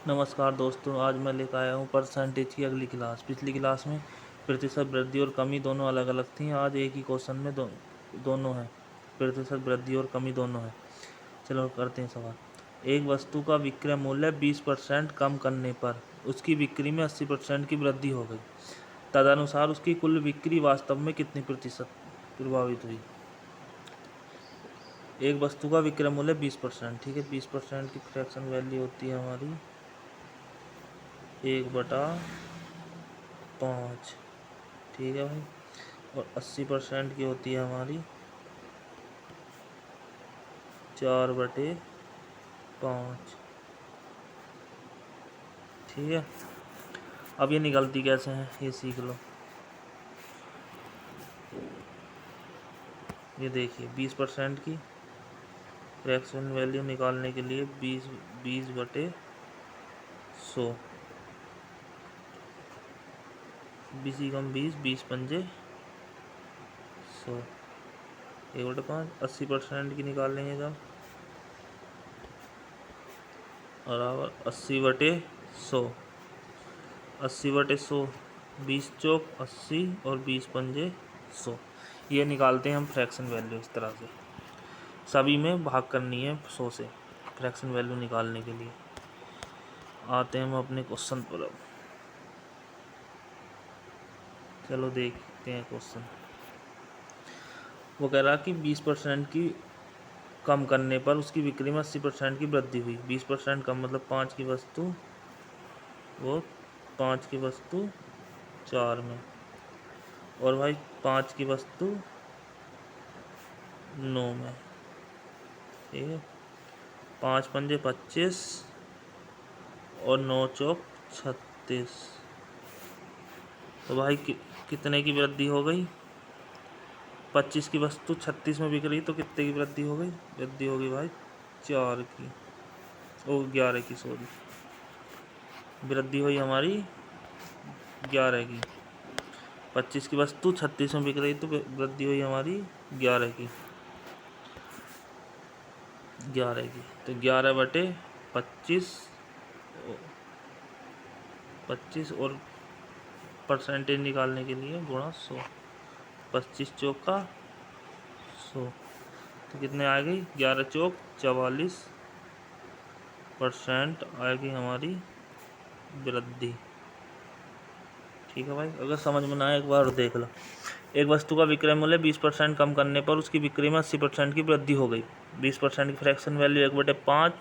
नमस्कार दोस्तों, आज मैं लेकर आया हूँ परसेंटेज की अगली क्लास। पिछली क्लास में प्रतिशत वृद्धि और कमी दोनों अलग अलग थी। आज एक ही क्वेश्चन में दोनों है, प्रतिशत वृद्धि और कमी दोनों है। चलो करते हैं सवाल। एक वस्तु का विक्रय मूल्य 20% कम करने पर उसकी बिक्री में 80% की वृद्धि हो गई। तदनुसार उसकी कुल बिक्री वास्तव में कितनी प्रतिशत प्रभावित हुई। एक वस्तु का विक्रय मूल्य 20%, ठीक है। 20% की फ्रैक्शन वैल्यू होती है हमारी 1/5, ठीक है भाई। और 80% की होती है हमारी 4/5, ठीक है। अब ये निकलती कैसे हैं ये सीख लो। ये देखिए 20% की फ्रैक्शन वैल्यू निकालने के लिए 20/100, 20 × 20 पंजे 100, 1/5। 80% की निकालेंगे जब बराबर 80/100, 80/100, 20 चौक 80 और 20 पंजे 100। ये निकालते हैं हम फ्रैक्शन वैल्यू इस तरह से। सभी में भाग करनी है 100 से फ्रैक्शन वैल्यू निकालने के लिए। आते हैं हम अपने क्वेश्चन पर। अब चलो देखते हैं क्वेश्चन। वो कह रहा कि 20% की कम करने पर उसकी बिक्री में 80% की वृद्धि हुई। 20% कम मतलब 5 की वस्तु वो 5 की वस्तु 4 में, और भाई 5 की वस्तु 9 में, ठीक है। 5 पंजे 25 और 9 चौक 36। तो भाई कितने की वृद्धि हो गई। 25 की वस्तु 36 में बिक रही तो कितने की वृद्धि हो गई। वृद्धि होगी भाई 4 की, ओ 11 की, सॉरी। वृद्धि हुई हमारी 11 की। 25 की वस्तु 36 में बिक रही तो वृद्धि हुई हमारी 11 की, 11 की। तो 11/25, 25 और परसेंटेज निकालने के लिए गुणा 100, 25 चौका 100, तो कितने आ गई 11 चौक 44% आएगी हमारी वृद्धि, ठीक है भाई। अगर समझ में ना आए एक बार और देख लो। एक वस्तु का विक्रय मूल्य 20% कम करने पर उसकी बिक्री में 80% की वृद्धि हो गई। 20% की फ्रैक्शन वैल्यू 1/5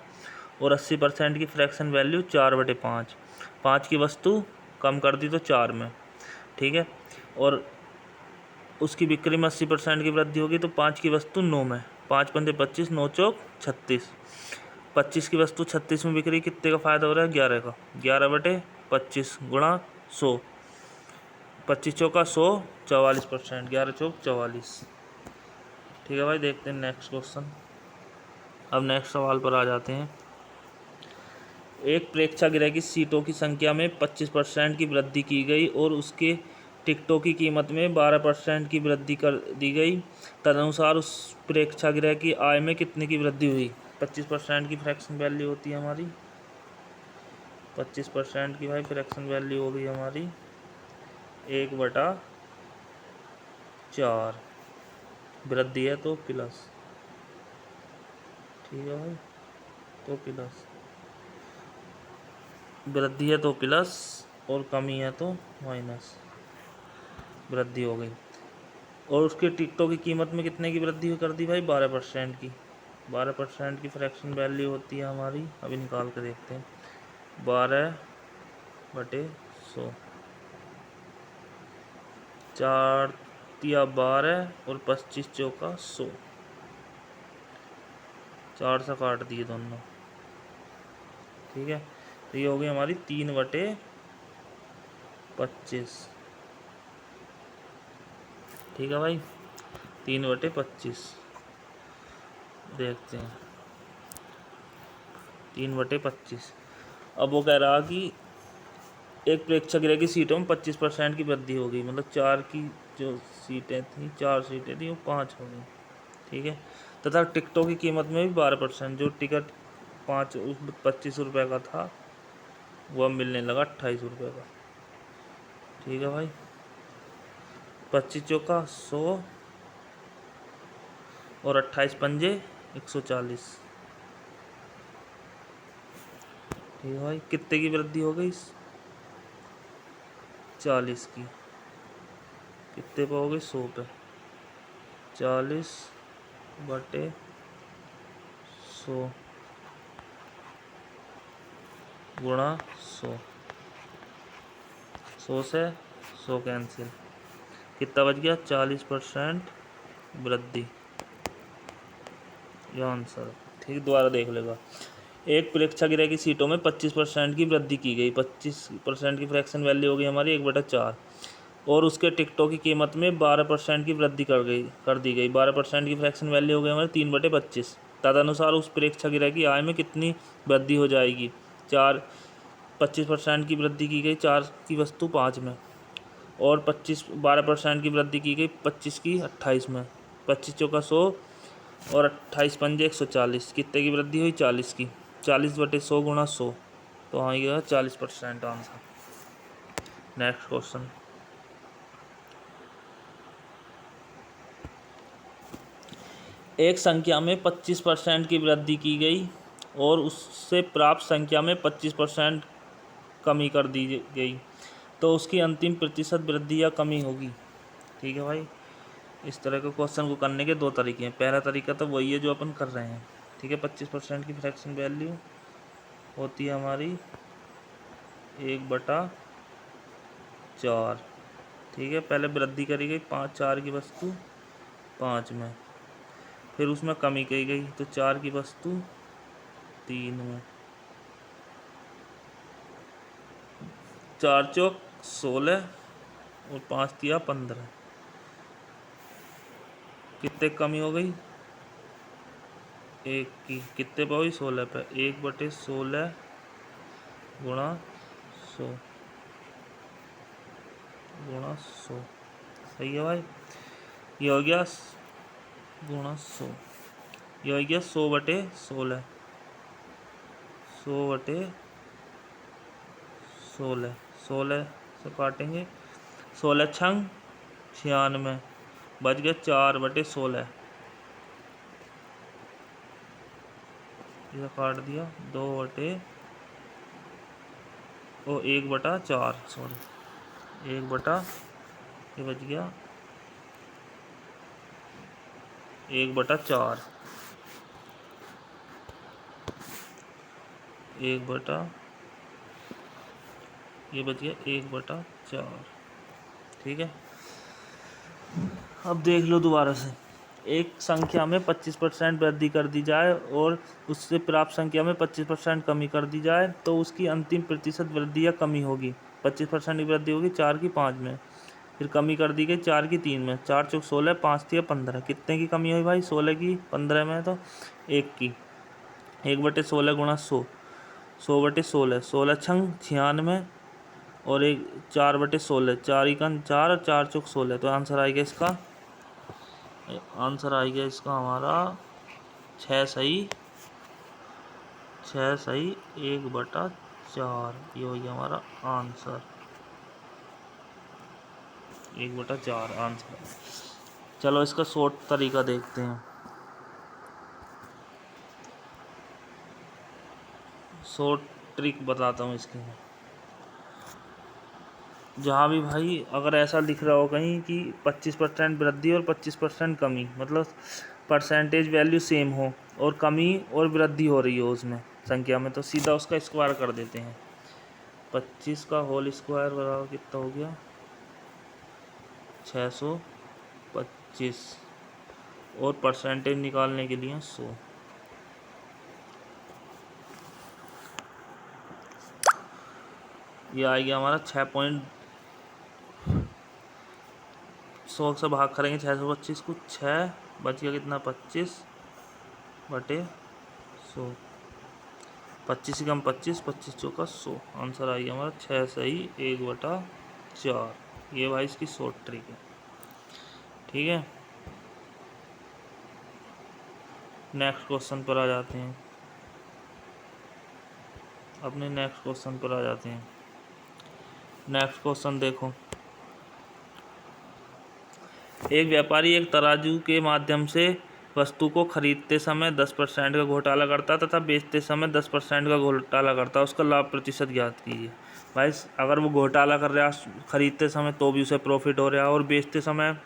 और 80% की फ्रैक्शन वैल्यू 4/5। 5 की वस्तु कम कर दी तो 4 में, ठीक है। और उसकी बिक्री में 80% की वृद्धि होगी तो 5 की वस्तु 9 में, 5 पंजे 25, 9 चौक 36। 25 की वस्तु 36 में बिक रही, कितने का फ़ायदा हो रहा है 11 का। 11/25 गुणा 100, 25 चौका 100, 44%, 11 चौक 44, ठीक है भाई। देखते हैं नेक्स्ट क्वेश्चन। अब नेक्स्ट सवाल पर आ जाते हैं। एक प्रेक्षागृह की सीटों की संख्या में 25% की वृद्धि की गई और उसके टिकटों की कीमत में 12% की वृद्धि कर दी गई। तदनुसार उस प्रेक्षागृह की आय में कितने की वृद्धि हुई। 25% की फ्रैक्शन वैल्यू होती है हमारी 25% की भाई फ्रैक्शन वैल्यू हो गई हमारी 1/4। वृद्धि है तो प्लस, ठीक है भाई। तो प्लस वृद्धि है तो प्लस और कमी है तो माइनस। वृद्धि हो गई और उसके टिकटों की कीमत में कितने की वृद्धि कर दी भाई 12% की। 12% की फ्रैक्शन वैल्यू होती है हमारी, अभी निकाल के देखते हैं। 12/100, 4 या 12 और 25 चौका 100, 4 से काट दिए दोनों, ठीक है। तो ये हो गई हमारी 3/25, ठीक है भाई। 3/25 देखते हैं, 3/25। अब वो कह रहा कि एक प्रेक्षागृह की सीटों में 25% की वृद्धि हो गई, मतलब 4 की जो सीटें थी, 4 सीटें थी वो 5 हो गई, ठीक है। तथा टिकटों की कीमत में भी 12%, जो टिकट 25 रुपये का था वो अब मिलने लगा 28 रुपये का। ठीक है भाई, 25 चौका 100 और 28 पंजे 140। ठीक है भाई, कितने की वृद्धि हो गई? 40 की। कितने पे हो गई? 100 पे। 40/100 गुणा 100। 100 से 100 कैंसिल, कितना बच गया? 40% वृद्धि, ये आंसर। ठीक, दोबारा देख लेगा। एक प्रेक्षागृह की सीटों में 25% की वृद्धि की गई। 25% की फ्रैक्शन वैल्यू हो गई हमारी 1/4, और उसके टिकटों की कीमत में 12% की वृद्धि कर दी गई। 12% की फ्रैक्शन वैल्यू हो गई हमारी 3/25। तदनुसार उस प्रेक्षागृह की आय में कितनी वृद्धि हो जाएगी? 25% की वृद्धि की गई 4 की वस्तु 5 में, और 12% की वृद्धि की गई 25 की 28 में। 25 चौका 100 और 28 पंजे 140, कितने की वृद्धि हुई? 40 की। 40/100 गुणा 100, तो आएगा 40% आंसर। Next question. एक संख्या में 25% की वृद्धि की गई और उससे प्राप्त संख्या में 25% कमी कर दी गई, तो उसकी अंतिम प्रतिशत वृद्धि या कमी होगी। ठीक है भाई, इस तरह के क्वेश्चन को करने के दो तरीके हैं। पहला तरीका तो वही है जो अपन कर रहे हैं। ठीक है, 25% की फ्रैक्शन वैल्यू होती है हमारी 1/4। ठीक है, पहले वृद्धि करी गई 4 की वस्तु 5 में, फिर उसमें कमी की गई तो 4 की वस्तु 3 में। 4 चौक 16 और 5 तिया 15, कितने कमी हो गई? 1 की। कितने पे हुई? 16 पे। 1/16 गुणा 100 गुणा 100। सही है भाई, ये हो गया गुणा 100, ये हो गया 100/16। 100/16, 16 से काटेंगे, 16 छंग 96, बच गया 4/16। इसे काट दिया 1/4, सॉरी 1/, ये बच गया 1/4। 1/, ये बच गया 1/4। ठीक है, अब देख लो दोबारा से। एक संख्या में 25% वृद्धि कर दी जाए और उससे प्राप्त संख्या में 25% कमी कर दी जाए, तो उसकी अंतिम प्रतिशत वृद्धि या कमी होगी। 25% की वृद्धि होगी 4 की 5 में, फिर कमी कर दी गई 4 की 3 में। 4 चौक 16, 5 तिया 15, कितने की कमी हुई भाई? 16 की। 15 में तो 1 की। 1/16 गुणा 100, 100/16, 16 छंग 96 और 4/16, 4 इकन 4 और 4 चौक 16, तो आंसर आएगा इसका, आंसर आएगा इसका हमारा 6 सही 1/4। ये हो गया हमारा आंसर, 1/4 आंसर। चलो इसका शॉर्ट तरीका देखते हैं। शॉर्ट ट्रिक बताता हूँ इसकी। जहाँ भी भाई अगर ऐसा लिख रहा हो कहीं कि 25% वृद्धि और 25% कमी, मतलब परसेंटेज वैल्यू सेम हो और कमी और वृद्धि हो रही हो उसमें संख्या में, तो सीधा उसका स्क्वायर कर देते हैं। 25 का होल स्क्वायर बराबर कितना हो गया? 625, और परसेंटेज निकालने के लिए 100। ये आ गया हमारा 100 से भाग करेंगे 625 को, 6 बच गया कितना? 25/100। 25 कम 25, 25 चौका 100, आंसर आ गया हमारा 6 सही 1/4। ये भाई इसकी शॉर्ट ट्रिक है। ठीक है, नेक्स्ट क्वेश्चन पर आ जाते हैं। अपने नेक्स्ट क्वेश्चन पर आ जाते हैं। नेक्स्ट क्वेश्चन देखो, एक व्यापारी एक तराजू के माध्यम से वस्तु को खरीदते समय 10% का घोटाला करता तथा बेचते समय 10% का घोटाला करता, उसका लाभ प्रतिशत ज्ञात कीजिए। भाई अगर वो घोटाला कर रहा खरीदते समय तो भी उसे प्रॉफिट हो रहा और बेचते समय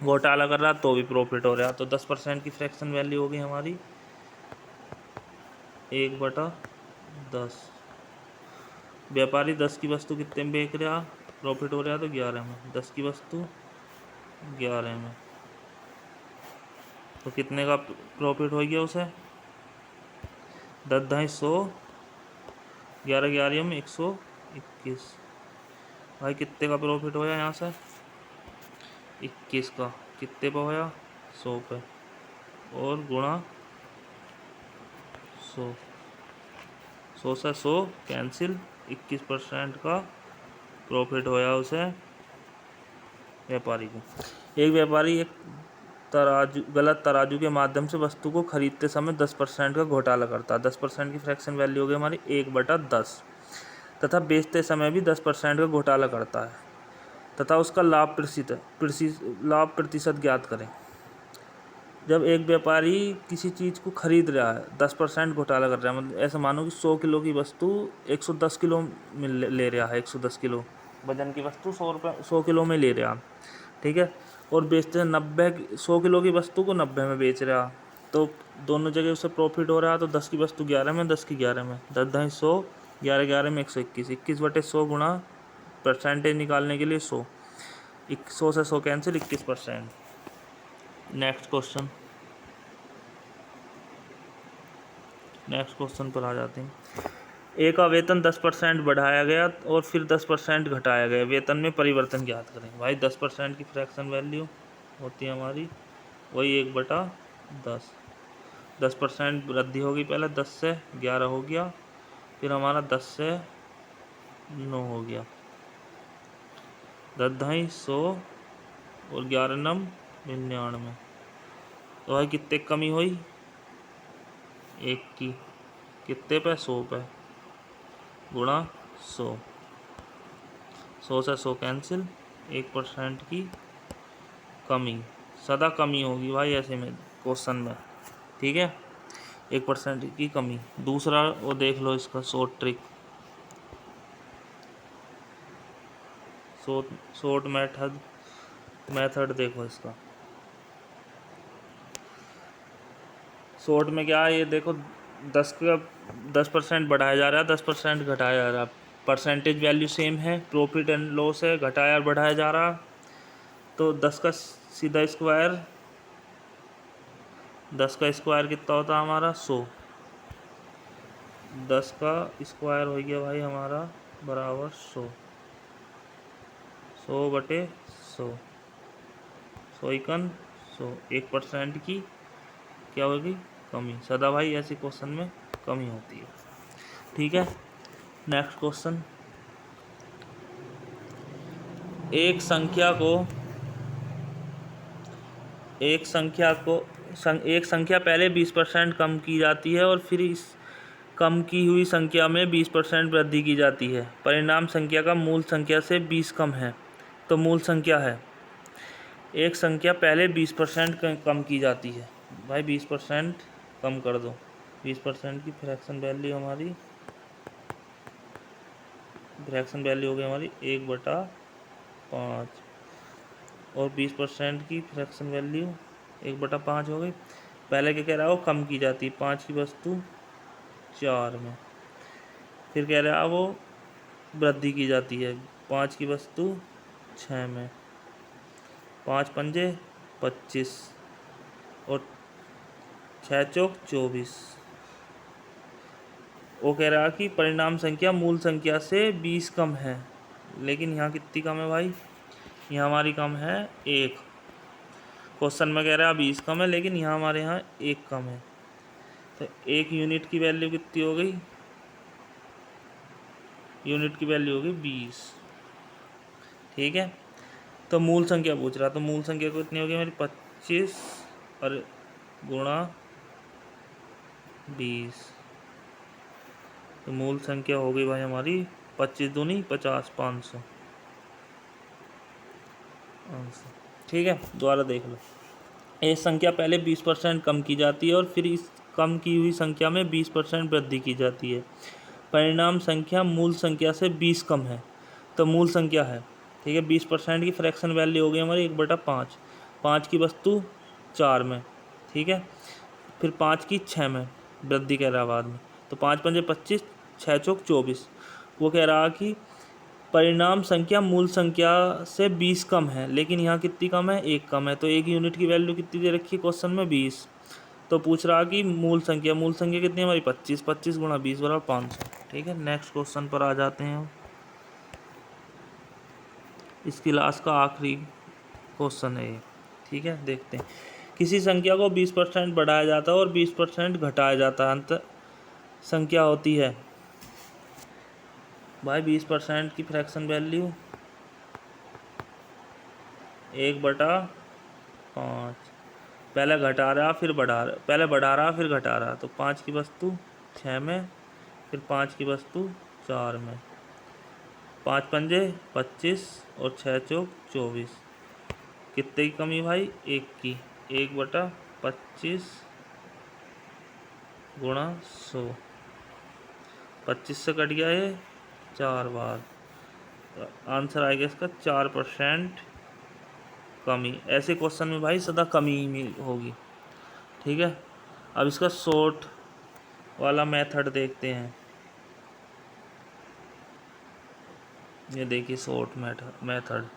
घोटाला कर रहा तो भी प्रॉफिट हो रहा, तो 10% की फ्रैक्शन वैल्यू होगी हमारी 1/10। व्यापारी 10 की वस्तु कितने में बेच रहा, प्रॉफिट हो रहा तो 11 में, 10 की वस्तु 11 में, तो कितने का प्रॉफिट हो गया उसे, 10/200, 11 11 में 121। भाई कितने का प्रॉफिट होया यहाँ से, 21 का, कितने पे होया, 100 पे, और गुणा 100, 100 से 100 कैंसिल, 21% का प्रॉफिट होया उसे व्यापारी को। एक व्यापारी एक गलत तराजू के माध्यम से वस्तु को खरीदते समय 10% का घोटाला करता है। 10% की फ्रैक्शन वैल्यू हो गई हमारी 1/10, तथा बेचते समय भी 10% का घोटाला करता है तथा उसका लाभ प्रतिशत ज्ञात करें। जब एक व्यापारी किसी चीज़ को खरीद रहा है, 10% घोटाला कर रहा है, मतलब ऐसा मानो कि 100 किलो की वस्तु 110 किलो में ले रहा है, 110 किलो वजन की वस्तु 100 किलो में ले रहा, ठीक है, और बेचते हैं 100 किलो की वस्तु को 90 में बेच रहा, तो दोनों जगह उससे प्रॉफिट हो रहा है। तो 10 की वस्तु 11 में, 10 की 11 में, 10/100, 11 11 में 121, 21/100 गुणा परसेंटेज निकालने के लिए 100, 100 से 100 कैंसिल, 21%। नेक्स्ट क्वेश्चन पर आ जाते हैं। ए का वेतन 10% बढ़ाया गया और फिर 10% घटाया गया, वेतन में परिवर्तन ज्ञात करें। भाई 10% की फ्रैक्शन वैल्यू होती है हमारी वही 1/10। 10% वृद्धि होगी, पहले 10 से 11 हो गया, फिर हमारा 10 से 9 हो गया, 10/100 और 11 9 99। तो भाई कितने कमी हुई, 1 की, कितने पे, 100 पे, गुणा 100, 100 से 100 कैंसिल, 1% की कमी, सदा कमी होगी भाई ऐसे में क्वेश्चन में, ठीक है, 1% की कमी। दूसरा वो देख लो इसका शॉर्ट ट्रिक, शॉर्ट मेथड देखो इसका। शॉर्ट में क्या है, ये देखो 10% बढ़ाया जा रहा है, 10% घटाया जा रहा है, परसेंटेज वैल्यू सेम है, प्रॉफिट एंड लॉस है, घटाया और बढ़ाया जा रहा, तो 10 का सीधा स्क्वायर, 10 का स्क्वायर कितना होता है हमारा 100, 10 का स्क्वायर हो गया भाई हमारा बराबर 100, 100/100, 100 1% की क्या होगी, कमी। सदा भाई ऐसे क्वेश्चन में कमी होती है, ठीक है। नेक्स्ट क्वेश्चन, एक संख्या पहले 20% कम की जाती है और फिर इस कम की हुई संख्या में 20% वृद्धि की जाती है, परिणाम संख्या का मूल संख्या से 20 कम है, तो मूल संख्या है। एक संख्या पहले 20% कम की जाती है, भाई 20% कम कर दो, 20% की फ्रैक्शन वैल्यू हो गई हमारी 1/5, और 20% की फ्रैक्शन वैल्यू 1/5 हो गई। पहले क्या कह रहा है, वो कम की जाती है, 5 की वस्तु 4 में, फिर कह रहा है वो वृद्धि की जाती है, 5 की वस्तु 6 में, 5 पंजे 25 और 6 चौक 24। वो कह रहा है कि परिणाम संख्या मूल संख्या से 20 कम है, लेकिन यहाँ कितनी कम है भाई, यहाँ हमारी कम है 1। क्वेश्चन में कह रहा है 20 कम है, लेकिन यहाँ हमारे यहाँ 1 कम है, तो 1 यूनिट की वैल्यू कितनी हो गई, यूनिट की वैल्यू हो गई 20, ठीक है। तो मूल संख्या पूछ रहा, तो मूल संख्या को कितनी होगी हमारी 25 और गुणा 20, तो मूल संख्या हो गई भाई हमारी 25 दूनी 50, 500। ठीक है, दोबारा देख लो। एक संख्या पहले 20% कम की जाती है और फिर इस कम की हुई संख्या में 20% वृद्धि की जाती है। परिणाम संख्या मूल संख्या से 20 कम है। तो मूल संख्या है, ठीक है, 20% की फ्रैक्शन वैल्यू हो गई हमारी 1/5। 5 की वस्तु 4 में, ठीक है, फिर 5 की 6 में वृद्धि कह रहा है बाद में। तो 5 पंजे 25, 6 चौक 24। वो कह रहा कि परिणाम संख्या मूल संख्या से 20 कम है, लेकिन यहाँ कितनी कम है, 1 कम है। तो एक यूनिट की वैल्यू कितनी दे रखी है क्वेश्चन में, 20। तो पूछ रहा कि मूल संख्या कितनी है हमारी, 25। 25 गुणा 20 बराबर 500। ठीक है, नेक्स्ट क्वेश्चन पर आ जाते हैं। इस क्लास का आखिरी क्वेश्चन है ये। ठीक है, देखते हैं। किसी संख्या को 20% बढ़ाया जाता है और 20% घटाया जाता है, अंत संख्या होती है। भाई 20% की फ्रैक्शन वैल्यू 1/5। पहले घटा रहा फिर बढ़ा रहा, पहले बढ़ा रहा फिर घटा रहा। तो 5 की वस्तु 6 में, फिर 5 की वस्तु 4 में। 5 पंजे 25 और 6 चौक 24। कितने की कमी भाई, 1 की। 1/25 गुणा 100। 25 से कट गया ये 4 बार। तो आंसर आएगा इसका 4% कमी। ऐसे क्वेश्चन में भाई सदा कमी ही होगी। ठीक है, अब इसका शॉर्ट वाला मेथड देखते हैं। ये देखिए शॉर्ट मेथड।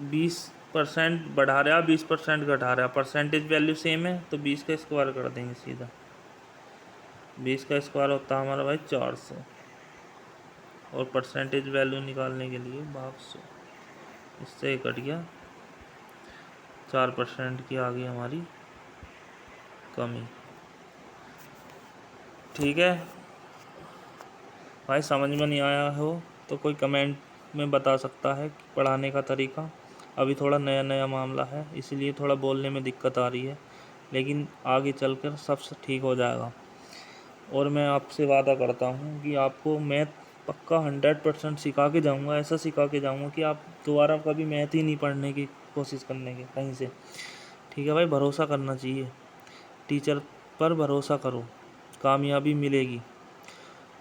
20% बढ़ा रहा, 20% घटा रहा, परसेंटेज वैल्यू सेम है, तो 20 का स्क्वायर कर देंगे सीधा। 20 का स्क्वायर होता है हमारा भाई 400, और परसेंटेज वैल्यू निकालने के लिए भाग 100। इससे कट गया, 4% की आ गई हमारी कमी। ठीक है भाई, समझ में नहीं आया हो तो कोई कमेंट में बता सकता है कि पढ़ाने का तरीका। अभी थोड़ा नया नया मामला है, इसलिए थोड़ा बोलने में दिक्कत आ रही है, लेकिन आगे चलकर सब ठीक हो जाएगा। और मैं आपसे वादा करता हूँ कि आपको मैथ पक्का 100% सिखा के जाऊँगा। ऐसा सिखा के जाऊँगा कि आप दोबारा कभी मैथ ही नहीं पढ़ने की कोशिश करने के कहीं से। ठीक है भाई, भरोसा करना चाहिए, टीचर पर भरोसा करो, कामयाबी मिलेगी।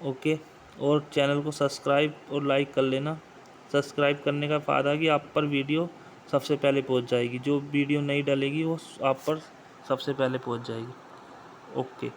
ओके, और चैनल को सब्सक्राइब और लाइक कर लेना। सब्सक्राइब करने का फ़ायदा कि आप पर वीडियो सबसे पहले पहुंच जाएगी, जो वीडियो नहीं डलेगी वो आप पर सबसे पहले पहुंच जाएगी। ओके।